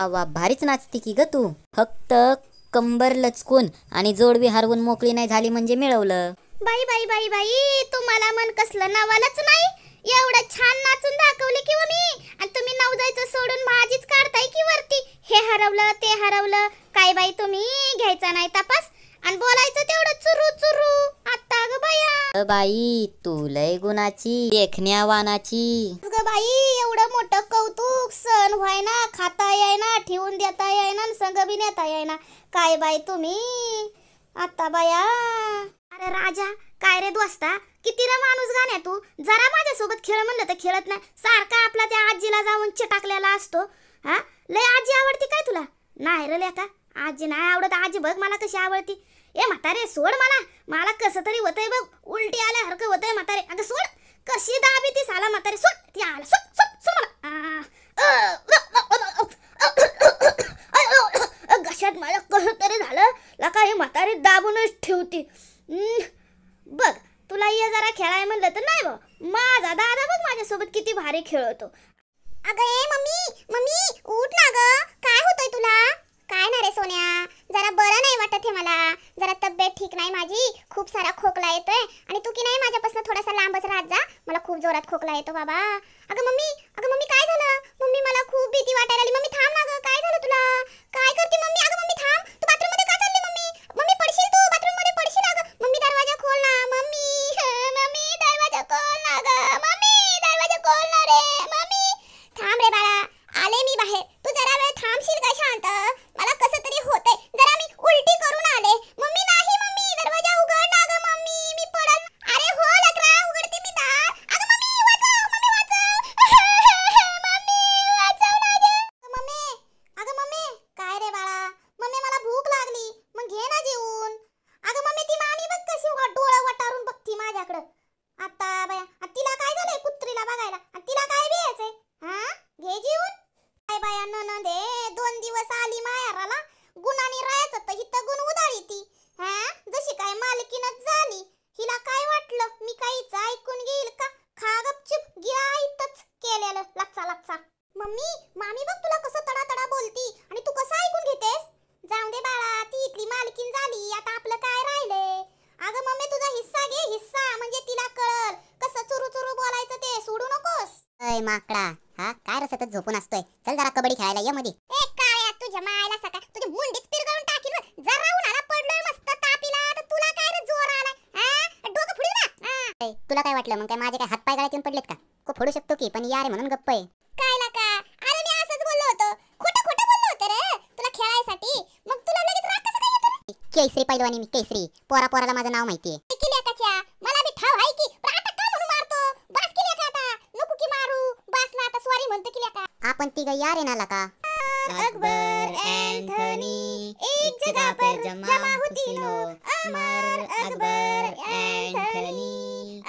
वा भारीच नाचती की ग तू. फक्त कंबर लचकून आणि जोडवी हरवून मोकळी नाही झाली म्हणजे मिळवलं. बाई बाई बाई बाई, तुम्हाला मन कसलं नावालाच नाही. एवढं छान नाचून दाखवले की मी, आणि तुम्ही नवजायचं सोडून माझीच काढताय की वरती. हे हरवलं ते हरवलं. काय बाई तुम्ही घ्यायचा नाही तपास आणि बोलायचं तेवढं चुरू चुरू. आता ग बाया बाई तू लय गुणाची, देखण्या वानाची. ग बाई, एवढं मोठं कौतुक सण व्हाय ना, खाता याय ना, ठेवून देता याय ना, संग बी नेता याय ना. काय बाई तुम्ही आता बाया. अरे राजा, काय रे दोस्ता, किती रे माणूस गाण्या तू. जरा माझ्यासोबत खेळ म्हणलं तर खेळत नाही. सारखा आपला त्या आजीला जाऊन चिटाकलेला असतो. हा, लय आजी आवडती काय तुला? नाही रे लेका, आजी नाही आवडत. आजी बघ मला कशी आवडती. ए म्हातारे सोड मला. मला कसं तरी होतंय बघ, उलटी आल्यासारखं होतंय म्हातारे. अगं सोड, कशी दाबी ती साला म्हातारे. सोड ती आला, सोड सोड सोड मला. घशात माझ्या कसं तरी झालं लका. हे म्हातारी दाबूनच ठेवती. बघ तुला ये जरा खेळाय म्हणलं तर नाही बघ. माझा दादा बघ माझ्यासोबत किती भारी खेळतो. अगं ए मम्मी मम्मी उठ ना ग. काय होतंय तुला? काय ना रे सोन्या, जरा बरं नाही वाटत आहे मला. जरा तब्येत ठीक नाही माझी. खूप सारा खोकला येतोय आणि तू की नाही माझ्यापासून थोडासा लांबच राहत जा. मला खूप जोरात खोकला येतो बाबा. अगं मम्मी काय झालं? मम्मी मला खूप भीती वाटायला लागली. मम्मी थांब ना ग. काय झालं तुला? काय करते मम्मी? अगं मम्मी थांब. तू बाथरूम मध्ये का चालली मम्मी? मम्मी पडशील तू, बाथरूम मध्ये पडशील. अगं मम्मी दरवाजा खोल ना. मम्मी मम्मी दरवाजा खोल ना ग. मम्मी दरवाजा खोल ना रे. मम्मी थांब रे बाळा, आले मी बाहेर. तू जरा वेळ थांबशील का शांत? मला कसं तरी होतंय. जरा मी उलटी करून आले. मम्मी नाही मम्मी, दरवाजा उघड ना ग मम्मी, मी पडल. अरे हो लकरा, उघडते मी दार. अगं मम्मी वाचव, मम्मी वाचव. मम्मी वाचव ना ग. मम्मी, अगं मम्मी काय रे बाळा? मम्मी मला भूक लागली, मग घे ना जेवून. अगं मम्मी ती मामी बघ कशी डोळं वटारून बघती माझ्याकडं. आता बाया तिला काय झालंय कुत्रीला बघायला, आणि तिला काय बियायचंय? हा घे जेवून. काय बाया ननंदे, 2 दिवस आली माहेराला. गुणानी राहायचं तर हिथं गुण उधाळी ती. हा जशी काय मालकीनच झाली. हिला काय वाटलं मी काहीच ऐकून घेईल का? खा गपचूप, गिळा इथंच केलेलं लच्चा लच्चा. मम्मी मामी बघ तुला कसं तडा तडा बोलती, आणि तू कसं ऐकून घेतेस? जाऊ दे बाळा, ती इथली मालकीन झाली, आता आपलं काय राहिलंय? अगं मम्मी तुझा हिस्सा घे, हिस्सा, म्हणजे तिला कळल कसं चुरू चुरू बोलायचं ते. सोडू नकोस. अय माकडा, हा काय रे सतत झोपून असतोय? चल जरा कबड्डी खेळायला ये मध्ये. ए काळ्या, तुझ्या मायला सका तुझी मुंडीच पिरगळून टाकील. जरा उन्हाला पडलोय मस्त तापीला, तर तुला काय रे जोर आलाय? हा डोकं फुडू ना. तुला काय वाटलं मग काय माझे काय हात पाय गळ्यात येऊन पडलेत का? को फोडू शकतो की, पण यार म्हणून गप्प आहे. काय लका? अरे मी असंच बोललो होतो. खोटं खोटं बोललो होतं रे तुला खेळायसाठी. मग तुला लगेच राग कसा काय येतो रे? केसरी पैलवानी मी, केसरी. पोरा पोराला माझं नाव माहितीये. की लेकाच्या मला बी ठाव आहे की, पण आता का म्हणून मारतो? बास की लेका आता. नको की मारू. बास ना आता, सॉरी म्हणतो की लेका. आपण तिघ यार आहे ना लका. अकबर एंथनी एक जगह पर जमा हो तीनों. अमर अकबर एंथनी.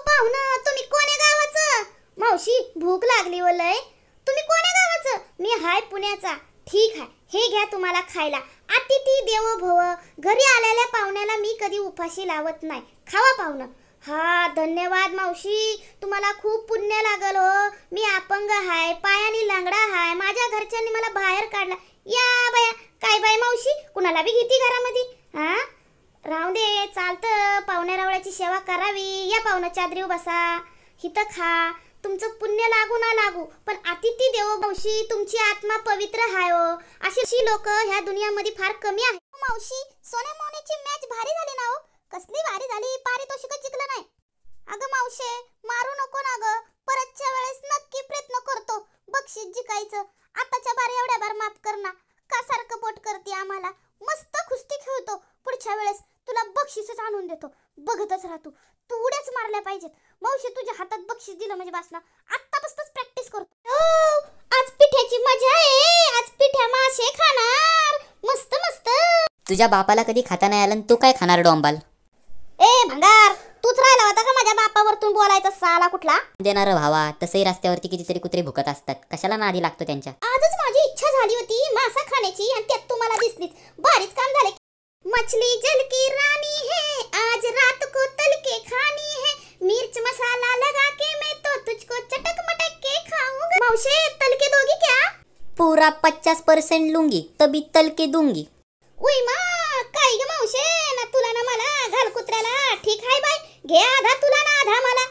पाहुणा तुम्ही कोण्या गावाचं? मावशी भूक लागली वलय. तुम्ही कोण्या गावाचं? मी हाय पुण्याचा. ठीक आहे, हे घ्या तुम्हाला खायला. अतिथी देवो भव. घरी आलेल्या पाहुण्याला मी कधी उपाशी लावत नाही. खावा पाहुणं. हा धन्यवाद मावशी, तुम्हाला खूप पुण्य लागल हो. मी अपंग हाय, पायानी लांगडा हाय. माझ्या घरच्यांनी मला बाहेर काढला. या बाया, काय बाय मावशी, कुणाला बी घेती घरामध्ये? हा राहू दे, चालतं. पाहुण्या रावळ्याची सेवा करावी. या पाहुणं चादरीव बसा, हिथं खा. तुमचं पुण्य लागू ना लागू, पण अतिथी देवो मावशी, तुमची आत्मा पवित्र हाय हो. अशी लोक ह्या दुनियामध्ये फार कमी आहेत. मावशी सोन्या मोन्याची मॅच भारी झाली ना हो. कसली भारी झाली, पारितोषिकच जिंकलं नाही. अगं मावशे मारू नको ना ग. परतच्या वेळेस नक्की प्रयत्न करतो बक्षीस जिंकायचं. आताच्या बार एवढ्या बार माफ कर ना. का सारखं पोट करते आम्हाला? मस्त कुस्ती खेळतो. पुढच्या वेळेस तुला बक्षीसच आणून देतो. बघतच राहतो. तू उड्याच मारल्या पाहिजेत. मावशी तुझ्या हातात बक्षीस दिलं म्हणजे बस ना. आत्तापासूनच प्रॅक्टिस करतो. आज पिठ्याची मजा आहे. आज पिठ्या मासे खाणार. मस्त मस्त. तुझ्या बापाला कधी खाता नाही आलं, तू काय खाणार डोंबाल? ए भंगार, तूच राहिला होता का माझ्या बापावरतून बोलायचा साला कुठला? देणार भावा, तसंही रस्त्यावरती कितीतरी कुत्रे भुकत असतात. कशाला नादी लागतो त्यांच्या? आजच माझी इच्छा झाली होती मासा खाण्याची, आणि त्यात तुम्हाला दिसलीच. भारीच काम झाले. मछली जल की रानी है, आज रात को तल के खानी है. मिर्च मसाला लगा के मैं तो तुझको चटक मटक के खाऊंगा. मावशे तल के दोगी क्या? पूरा 50% लूंगी तभी तल के दूंगी. उई मा, काय ग मावशे, ना तुला ना मला घाल कुत्र्याला. ठीक आहे बाई, घे आधा तुला ना आधा मला.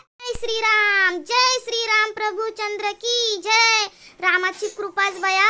जय श्रीराम प्रभू चंद्र की जय. रामाची कृपाच बया,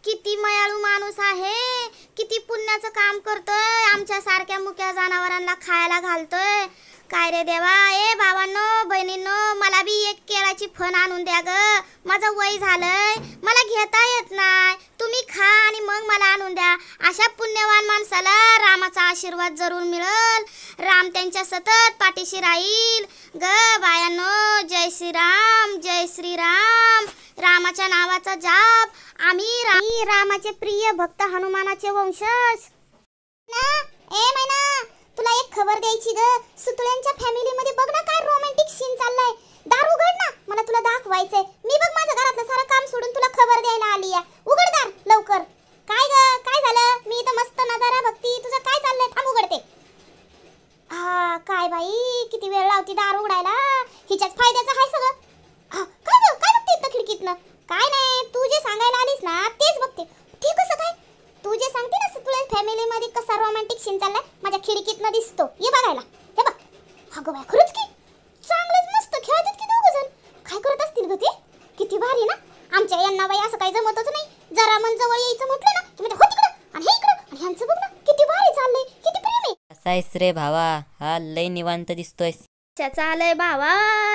किती मयाळू माणूस आहे, किती पुण्याचं काम करतोय, आमच्या सारख्या मुक्या जनावरांना खायला घालतोय. काय रे देवा, ए भावांनो बहिणींनो, मला बी एक केळाची फण आणून द्या ग. माझं वय झालंय, मला घेता येत नाही. तुम्ही खा आणि मग मला आणून द्या. अशा पुण्यवान माणसाला रामाचा आशीर्वाद जरूर मिळेल. राम त्यांच्या सतत पाठीशी राहील ग बायांनो. जय श्रीराम, जय श्रीराम. रामाच्या नावाचा जाप. आम्ही रामाचे प्रिय भक्त हनुमानाचे वंशज ना. ए मैना, तुला एक खबर द्यायची ग. सुतळ्यांच्या फॅमिलीमध्ये बघ ना काय रोमॅन्टिक सीन चाललाय. दार उघड ना, मला तुला दाखवायचंय. मी बघ माझ्या घरातलं सारं काम सोडून तुला खबर द्यायला आली आहे. उघड दार लवकर. काय ग, काय झालं? मी इथं मस्त नजारा बघती, तुझं काय चाललंय? थांब उघडते. काय बाई, किती वेळ लावती दार उघडायला. हिच्याच फायद्याचं आहे सगळं. काय ग, काय बघते इथं खिडकीतनं? काय नाही, तू जे सांगायला आलीस ना तेच बघते. ते कसं काय? तू जे सांगते ना तुला फॅमिलीमध्ये कसा रोमॅन्टिक सीन चाललाय, माझ्या खिडकीतनं दिसतो. ये बघायला. हे बघ. अगं बाय, खरंच की चांगलंच मस्त खेळतात की दोघं जण. काय करत असतील ग ते? किती भारी ना. आमच्या यांना बाई असं काही जमतच नाही. जरा मन जवळ यायचं म्हटलं ना की म्हणजे हो तिकडं आणि हे इकडं. आणि ह्यांचं बघ ना किती भारी चाललंय, किती प्रेम आहे. कसा आहेस रे भावा? हा लय निवांत दिसतोयस. चालय भावा,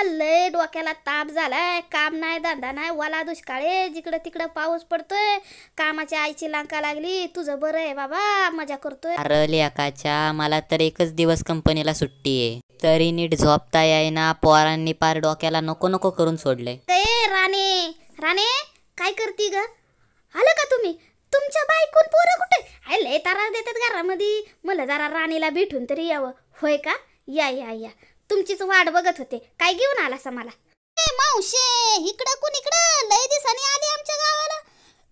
लय डोक्याला ताप झालाय. काम नाही, धंदा नाही, वाला दुष्काळे, जिकडं तिकडं पाऊस पडतोय. कामाच्या आईची लांका लागली. तुझं बरं आहे बाबा, मजा करतोय. अरे लेकाच्या, मला तर एकच दिवस कंपनीला सुट्टी आहे, तरी नीट झोपता येईना. पोरांनी पार डोक्याला नको नको करून सोडलंय. ते राणे, राणे काय करती ग? आलं का तुम्ही? तुमच्या बायकोन पोरं कुठे? हाय, लय तारा देतात घरामध्ये. मला जरा राणीला भेटून तरी यावं. होय का? या या या, तुमचीच वाट बघत होते. काय घेऊन आलासा मला? ए मावशे, इकडं कोण इकडं? लय दिवसांनी आली आमच्या गावाला.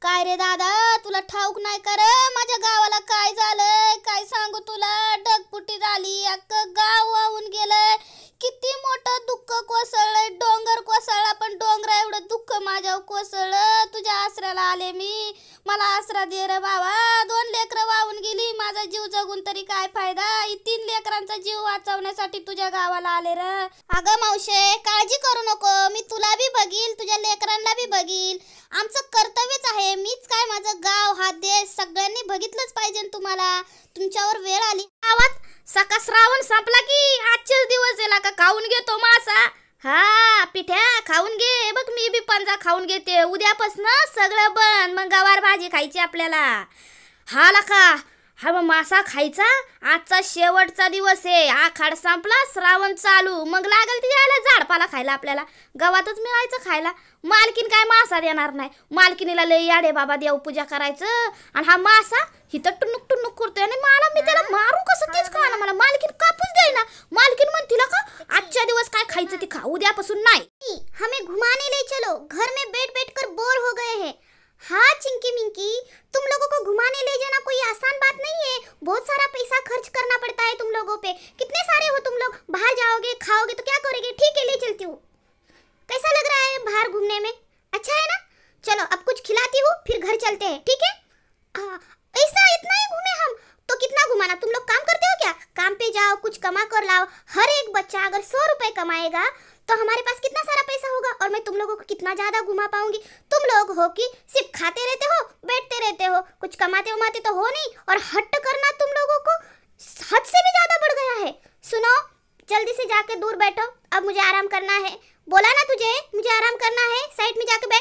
काय रे दादा, तुला ठाऊक नाही कर माझ्या गावाला काय झालंय? काय सांगू तुला, ढगपुटी झाली, अख्खं गाव वाहून गेलंय. किती मोठं दुःख कोसळलंय. डोंगर कोसळला, पण डोंगरा एवढं दुःख माझ्यावर कोसळलं. तुझ्या आसऱ्याला आले मी, मला आसरा दे रे बाबा. 2 लेकरं वाहून गेली, माझा जीव जगून तरी काय फायदा? 3 लेकरांचा जीव वाचवण्यासाठी तुझ्या गावाला आले रे. अगं मावशे, काळजी करू नको, मी तुला बी बघील, तुझ्या लेकरांना बी बघील. आमचं कर्तव्यच आहे. मीच काय, माझं गाव, हा देश सगळ्यांनी बघितलंच पाहिजे. तुम्हाला तुमच्यावर वेळ आली. गावात सका श्रावण संपला की आजचेच दिवस येला का खाऊन घेतो मासा. हा पिठ्या खाऊन घे. बघ मी बी पंजा खाऊन घेते. उद्यापासून सगळं बंद. मग गवार भाजी खायची आपल्याला. हा लका, हा मग मासा खायचा. आजचा शेवटचा दिवस आहे. आखाड संपला, श्रावण चालू. मग लागल ती यायला झाडपाला खायला आपल्याला. गावातच मिळायचं खायला. मालकीन काय मासा देणार नाही. मालकिनीला लय याडे बाबा, देवपूजा करायचं. आणि हा मासा हिथं टुनुक टुनुक करतोय. आणि मला, मी त्याला मारू कसं तेच कळना मला. मालकीन कापूच देईना. मालकीन म्हणतीला का आजच्या दिवस काय खायचं ते खा, उद्यापासून नाही. हमें घुमाने ले चलो, घर में बैठ बैठ कर बोर हो गए हैं. हाँ चिंकी मिंकी, तुम लोगों को घुमाने ले जाना कोई आसान बात नहीं है. बहुत सारा पैसा खर्च करना पड़ता है तुम लोगों पे. कितने सारे हो तुम लोग. बाहर जाओगे, खाओगे तो क्या करोगे? ठीक है, ले चलती हूँ. कैसा लग रहा है बाहर घूमने में? अच्छा है ना? चलो अब कुछ खिलाती हूँ, फिर घर चलते हैं. ठीक है? ऐसा इतना ही घूमे हम तो कितना घुमाना? तुम लोग काम करते हो क्या? काम पे जाओ, कुछ कमा कर लाओ. हर एक बच्चा अगर 100 रुपए कमाएगा तो हमारे पास कितना सारा पैसा होगा. और मैं तुम लोगों को कितना ज्यादा घुमा पाऊंगी. तुम लोग हो कि सिर्फ खाते रहते हो, बैठते रहते हो, कुछ कमाते उमाते तो हो नहीं. और हट करना तुम लोगों को हद से भी ज्यादा बढ़ गया है. सुनो, जल्दी से जाके दूर बैठो. अब मुझे आराम करना है. बोला ना तुझे, मुझे आराम करना है. साइड में जाके बैठ.